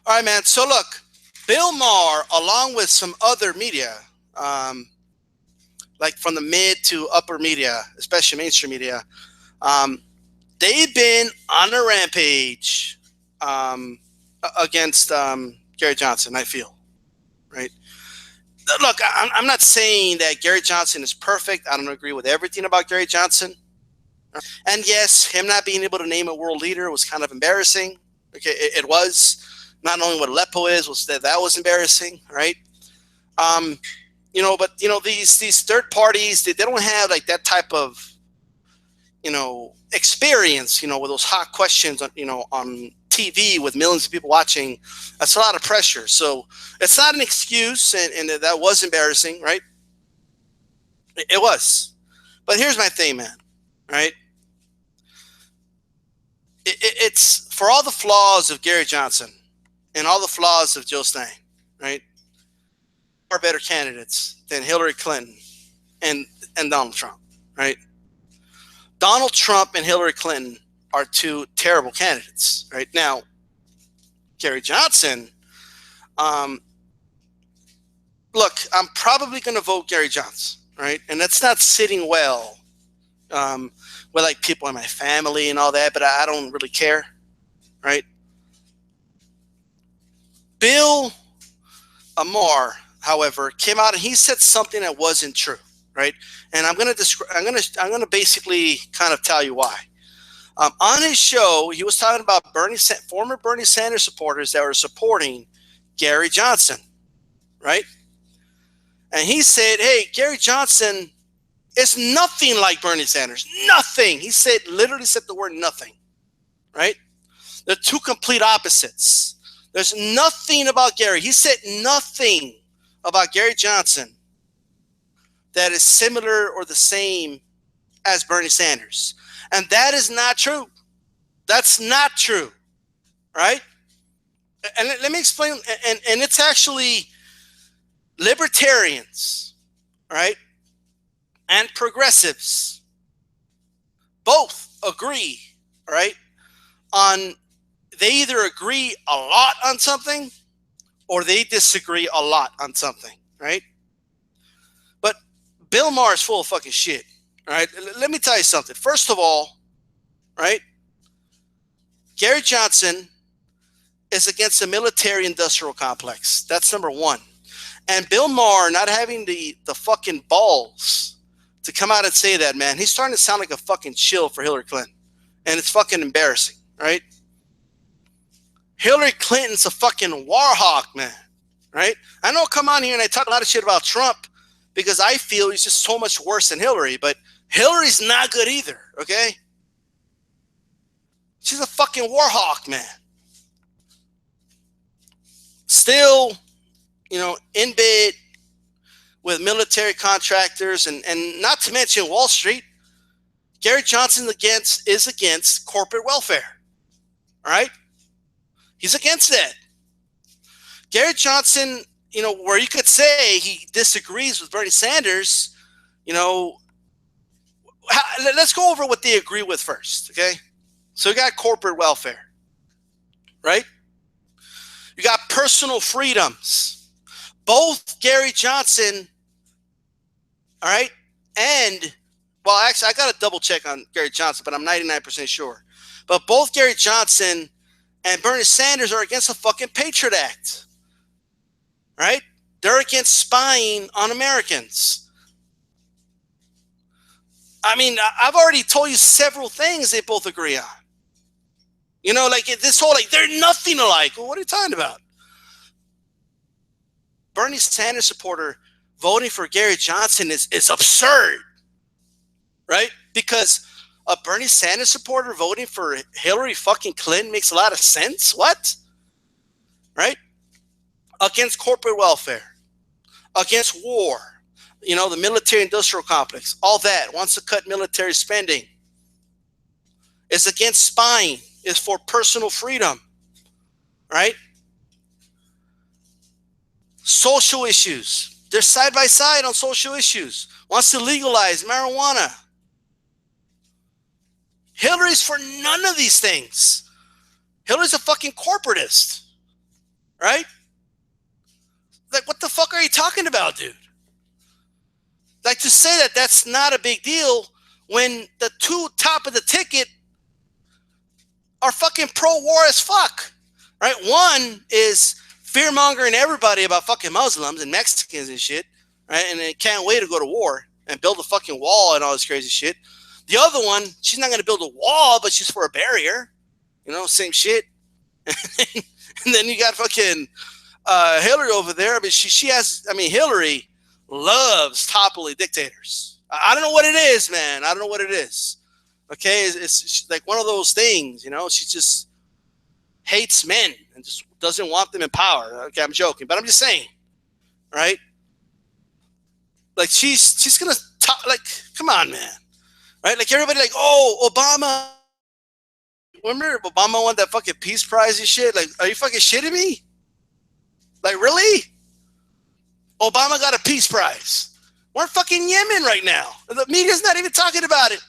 All right, man. So look, Bill Maher, along with some other media, um, like from the mid to upper media, especially mainstream media, um, they've been on a rampage against Gary Johnson. I feel right. Look, I'm not saying that Gary Johnson is perfect. I don't agree with everything about Gary Johnson. And yes, him not being able to name a world leader was kind of embarrassing. Okay, it was. Not knowing what Aleppo is was that was embarrassing, right? Um, but these third parties they don't have like that type of experience. With those hot questions on TV with millions of people watching. That's a lot of pressure. So it's not an excuse, and that was embarrassing, right? It was. But here's my thing, man. Right? It's for all the flaws of Gary Johnson and all the flaws of Joe Stein, right? Are better candidates than Hillary Clinton and Donald Trump, right? Donald Trump and Hillary Clinton are two terrible candidates, right? Now, Gary Johnson, um, look, I'm probably going to vote Gary Johnson, right? And that's not sitting well um, with like people in my family and all that, but I don't really care, right? Bill Maher, however, came out and he said something that wasn't true, right? And I'm gonna basically kind of tell you why. On his show, he was talking about former Bernie Sanders supporters that were supporting Gary Johnson, right? And he said, "Hey, Gary Johnson is nothing like Bernie Sanders. Nothing." He said, literally said the word nothing, right? They're two complete opposites. There's nothing about Gary. He said nothing about Gary Johnson that is similar or the same as Bernie Sanders. And that is not true. That's not true, right? And let me explain. And it's actually libertarians, right? And progressives both agree, right? On they either agree a lot on something or they disagree a lot on something, right? But Bill Maher is full of fucking shit. All right. Let me tell you something. First of all, right? Gary Johnson is against the military industrial complex. That's number one. And Bill Maher not having the fucking balls to come out and say that, man, he's starting to sound like a fucking shill for Hillary Clinton. And it's fucking embarrassing, right? Hillary Clinton's a fucking war hawk, man, right? I know I come on here and I talk a lot of shit about Trump because I feel he's just so much worse than Hillary, but Hillary's not good either, okay? She's a fucking war hawk, man. Still, in bed with military contractors and not to mention Wall Street. Gary Johnson is against corporate welfare. All right? He's against that. Gary Johnson, where you could say he disagrees with Bernie Sanders, let's go over what they agree with first, okay? So you got corporate welfare, right? You got personal freedoms. Both Gary Johnson, all right, and, well, actually, I got to double check on Gary Johnson, but I'm 99% sure. But both Gary Johnson and Bernie Sanders are against the fucking Patriot Act, right? They're against spying on Americans. I mean, I've already told you several things they both agree on. Like this whole, like, they're nothing alike. Well, what are you talking about? Bernie Sanders supporter voting for Gary Johnson is absurd, right? Because a Bernie Sanders supporter voting for Hillary fucking Clinton makes a lot of sense. What? Right? Against corporate welfare, against war, the military industrial complex, all that, wants to cut military spending, is against spying, is for personal freedom, right? Social issues. They're side by side on social issues. Wants to legalize marijuana. Hillary's for none of these things. Hillary's a fucking corporatist. right? Like, what the fuck are you talking about, dude? Like, to say that that's not a big deal when the two top of the ticket are fucking pro-war as fuck, right? One is fear-mongering everybody about fucking Muslims and Mexicans and shit, right? And they can't wait to go to war and build a fucking wall and all this crazy shit. The other one, she's not going to build a wall, but she's for a barrier. You know, same shit. And then you got fucking Hillary over there. But she has, I mean, Hillary loves toppling dictators. I don't know what it is, man. I don't know what it is. Okay, it's like one of those things, you know. She just hates men and just doesn't want them in power. Okay, I'm joking, but I'm just saying, right? Like she's gonna talk. Like, come on, man, right? Like everybody, like, oh, Obama. Remember Obama won that fucking peace prize and shit? Like, are you fucking shitting me? Like, really? Obama got a peace prize. We're in fucking Yemen right now. The media's not even talking about it.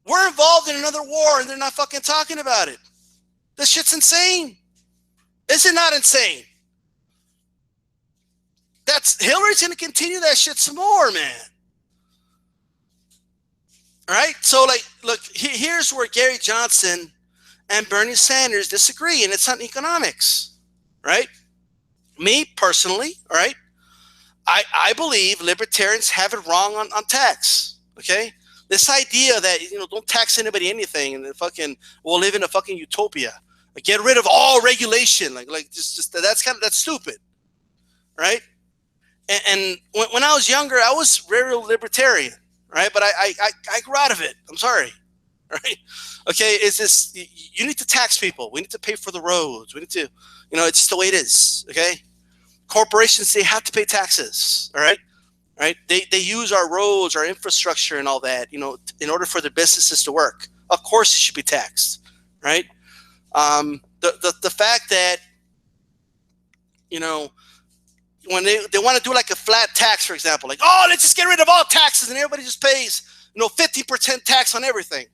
We're involved in another war and they're not fucking talking about it. This shit's insane. Is it not insane? That's Hillary's going to continue that shit some more, man. All right? So, like, look, here's where Gary Johnson and Bernie Sanders disagree, and it's on economics, right? Me, personally, all right, I believe libertarians have it wrong on tax, okay? This idea that, you know, don't tax anybody anything and fucking we'll live in a fucking utopia. Like, get rid of all regulation. Like just that's stupid, right? And when I was younger, I was very libertarian, right? But I grew out of it. I'm sorry, right? Okay, is this you need to tax people? We need to pay for the roads. We need to, you know, it's just the way it is. Okay, corporations, they have to pay taxes. All right. Right? They use our roads, our infrastructure, and all that, you know, in order for their businesses to work. Of course, it should be taxed, right? The fact that, you know, when they want to do like a flat tax, for example, like, oh, let's just get rid of all taxes and everybody just pays, you know, 50% tax on everything.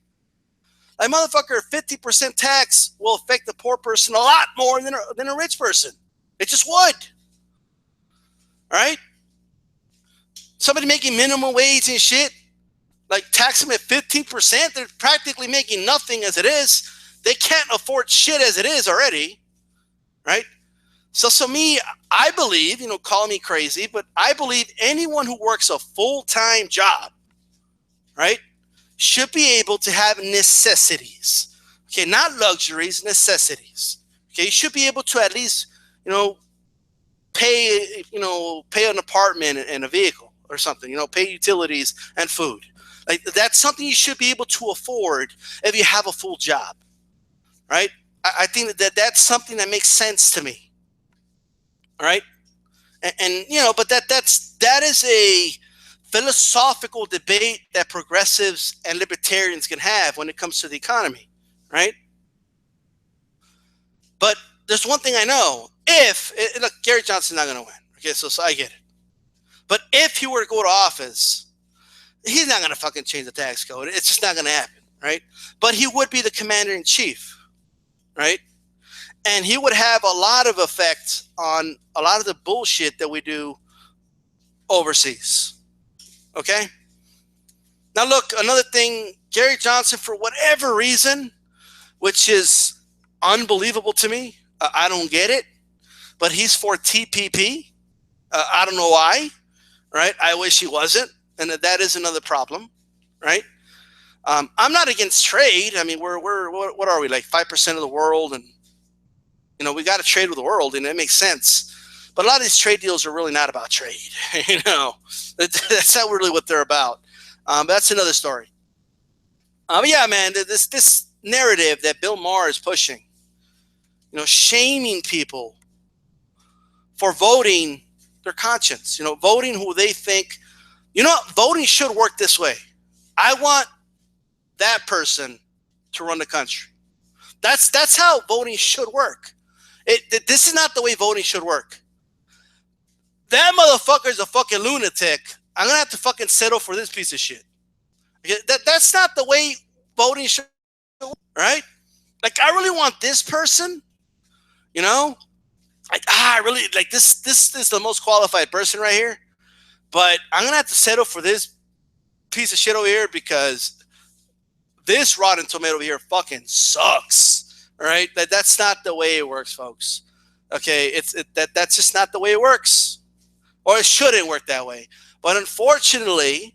Like, motherfucker, 50% tax will affect the poor person a lot more than a rich person. It just would, all right? Somebody making minimum wage and shit, like, tax them at 15%. They're practically making nothing as it is. They can't afford shit as it is already, right? So me, I believe, you know, call me crazy, but I believe anyone who works a full-time job, right, should be able to have necessities. Okay, not luxuries, necessities. Okay, you should be able to at least, you know, pay an apartment and a vehicle or something, you know, pay utilities and food. Like, that's something you should be able to afford if you have a full job, right? I think that's something that makes sense to me, all right? And you know, but that is a philosophical debate that progressives and libertarians can have when it comes to the economy, right? But there's one thing I know. Look, Gary Johnson's not going to win. Okay, so I get it. But if he were to go to office, he's not going to fucking change the tax code. It's just not going to happen, right? But he would be the commander in chief, right? And he would have a lot of effect on a lot of the bullshit that we do overseas, okay? Now, look, another thing, Gary Johnson, for whatever reason, which is unbelievable to me, I don't get it, but he's for TPP. I don't know why, right? I wish he wasn't, and that is another problem, right? I'm not against trade. I mean, we're what are we, like 5% of the world, and you know, we got to trade with the world, and it makes sense. But a lot of these trade deals are really not about trade. You know, that's not really what they're about. That's another story. But yeah, man, this narrative that Bill Maher is pushing, you know, shaming people for voting their conscience, you know, voting who they think, you know what, voting should work this way. I want that person to run the country. That's how voting should work. This is not the way voting should work. That motherfucker is a fucking lunatic. I'm going to have to fucking settle for this piece of shit. That's not the way voting should work, right? Like, I really want this person You know, like I really like this. This is the most qualified person right here, but I'm gonna have to settle for this piece of shit over here because this Rotten Tomato over here fucking sucks. All right, that's not the way it works, folks. Okay, that's just not the way it works, or it shouldn't work that way. But unfortunately,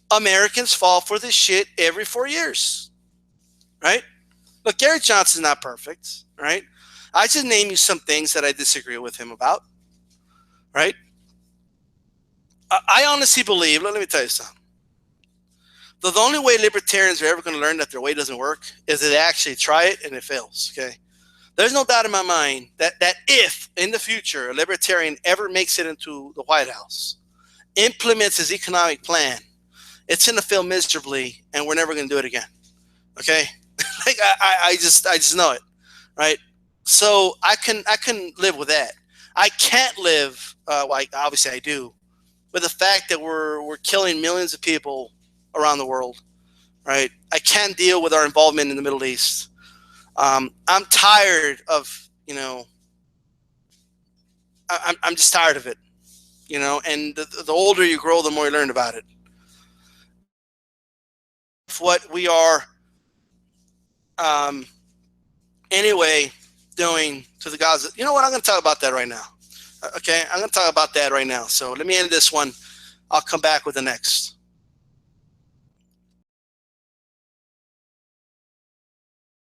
Americans fall for this shit every 4 years, right? Look, Gary Johnson's not perfect, right? I just name you some things that I disagree with him about, right? I honestly believe, let me tell you something. The only way libertarians are ever going to learn that their way doesn't work is that they actually try it and it fails, okay? There's no doubt in my mind that if in the future a libertarian ever makes it into the White House, implements his economic plan, it's going to fail miserably and we're never going to do it again, okay? Like I just know it, right? So I can live with that. I can't live, like obviously I do, with the fact that we're killing millions of people around the world, right? I can't deal with our involvement in the Middle East. I'm tired of, I'm just tired of it, and the older you grow, the more you learn about it. What we are, anyway, doing to the Gaza. You know what? I'm going to talk about that right now. Okay, I'm going to talk about that right now. So let me end this one. I'll come back with the next.